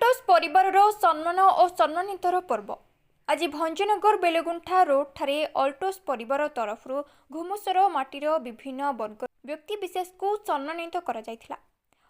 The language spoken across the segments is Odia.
ଅଲ୍ଟୋସ୍ ପରିବାରର ସମ୍ମାନ ଓ ସମ୍ମାନିତର ପର୍ବ ଆଜି ଭଞ୍ଜନଗର ବେଲଗୁଣ୍ଠା ରୋଡ୍ ଠାରେ ଅଲ୍ଟୋସ୍ ପରିବାର ତରଫରୁ ଘୁମୁସର ମାଟିର ବିଭିନ୍ନ ବର୍ଗ ବ୍ୟକ୍ତିବିଶେଷକୁ ସମ୍ମାନିତ କରାଯାଇଥିଲା।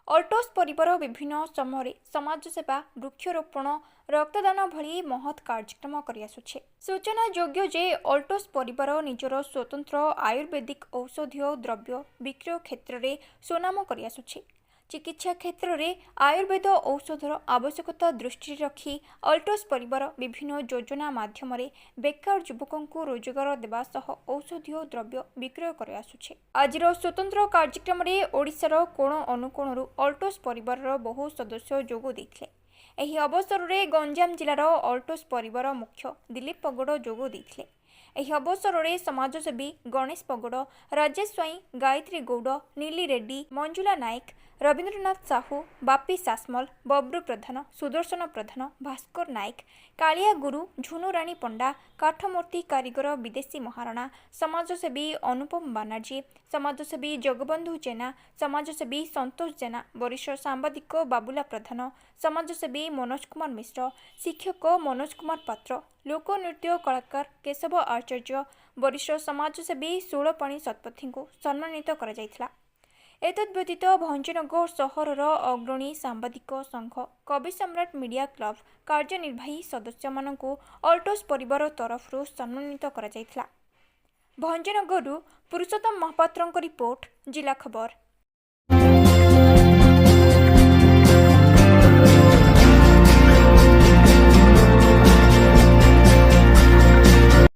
ଅଲ୍ଟୋସ୍ ପରିବାର ବିଭିନ୍ନ ସମୟରେ ସମାଜସେବା, ବୃକ୍ଷରୋପଣ, ରକ୍ତଦାନ ଭଳି ମହତ୍ କାର୍ଯ୍ୟକ୍ରମ କରିଆସୁଛି। ସୂଚନାଯୋଗ୍ୟ ଯେ ଅଲ୍ଟୋସ୍ ପରିବାର ନିଜର ସ୍ୱତନ୍ତ୍ର ଆୟୁର୍ବେଦିକ ଔଷଧୀୟ ଦ୍ରବ୍ୟ ବିକ୍ରୟ କ୍ଷେତ୍ରରେ ସୁନାମ କରିଆସୁଛି। ଚିକିତ୍ସା କ୍ଷେତ୍ରରେ ଆୟୁର୍ବେଦ ଔଷଧର ଆବଶ୍ୟକତା ଦୃଷ୍ଟିରେ ରଖି ଅଲ୍ଟୋସ୍ ପରିବାର ବିଭିନ୍ନ ଯୋଜନା ମାଧ୍ୟମରେ ବେକାର ଯୁବକଙ୍କୁ ରୋଜଗାର ଦେବା ସହ ଔଷଧୀୟ ଦ୍ରବ୍ୟ ବିକ୍ରୟ କରିଆସୁଛି। ଆଜିର ସ୍ୱତନ୍ତ୍ର କାର୍ଯ୍ୟକ୍ରମରେ ଓଡ଼ିଶାର କୋଣ ଅନୁକୋଣରୁ ଅଲ୍ଟୋସ୍ ପରିବାରର ବହୁ ସଦସ୍ୟ ଯୋଗ ଦେଇଥିଲେ। ଏହି ଅବସରରେ ଗଞ୍ଜାମ ଜିଲ୍ଲାର ଅଲ୍ଟୋସ୍ ପରିବାର ମୁଖ୍ୟ ଦିଲ୍ଲୀପ ପଗଡ଼ ଯୋଗ ଦେଇଥିଲେ। ଏହି ଅବସରରେ ସମାଜସେବୀ ଗଣେଶ ପଗଡ଼, ରାଜେଶ ସ୍ୱାଇଁ, ଗାୟତ୍ରୀ ଗୌଡ଼, ନୀଲି ରେଡ୍ଡି, ମଞ୍ଜୁଳା ନାୟକ, ରବୀନ୍ଦ୍ରନାଥ ସାହୁ, ବାପି ସାସମଲ, ବବ୍ରୁ ପ୍ରଧାନ, ସୁଦର୍ଶନ ପ୍ରଧାନ, ଭାସ୍କର ନାୟକ, କାଳିଆ ଗୁରୁ, ଝୁନୁରାଣୀ ପଣ୍ଡା, କାଠମୂର୍ତ୍ତି କାରିଗର ବିଦେଶୀ ମହାରଣା, ସମାଜସେବୀ ଅନୁପମ ବାନାର୍ଜୀ, ସମାଜସେବୀ ଜଗବନ୍ଧୁ ଜେନା, ସମାଜସେବୀ ସନ୍ତୋଷ ଜେନା, ବରିଷ୍ଠ ସାମ୍ବାଦିକ ବାବୁଲା ପ୍ରଧାନ, ସମାଜସେବୀ ମନୋଜ କୁମାର ମିଶ୍ର, ଶିକ୍ଷକ ମନୋଜ କୁମାର ପାତ୍ର, ଲୋକନୃତ୍ୟ କଳାକାର କେଶବ ଆଚାର୍ଯ୍ୟ, ବରିଷ୍ଠ ସମାଜସେବୀ ଷୋଳପାଣି ଶତପଥୀଙ୍କୁ ସମ୍ମାନିତ କରାଯାଇଥିଲା। ଏତଦ୍‌ବ୍ୟତୀତ ଭଞ୍ଜନଗର ସହରର ଅଗ୍ରଣୀ ସାମ୍ବାଦିକ ସଂଘ, କବି ସମ୍ରାଟ ମିଡିଆ କ୍ଲବ କାର୍ଯ୍ୟନିର୍ବାହୀ ସଦସ୍ୟମାନଙ୍କୁ ଅଲ୍ଟୋସ୍ ପରିବାର ତରଫରୁ ସମ୍ମାନିତ କରାଯାଇଥିଲା। ଭଞ୍ଜନଗରରୁ ପୁରୁଷୋତ୍ତମ ମହାପାତ୍ରଙ୍କ ରିପୋର୍ଟ, ଜିଲ୍ଲା ଖବର।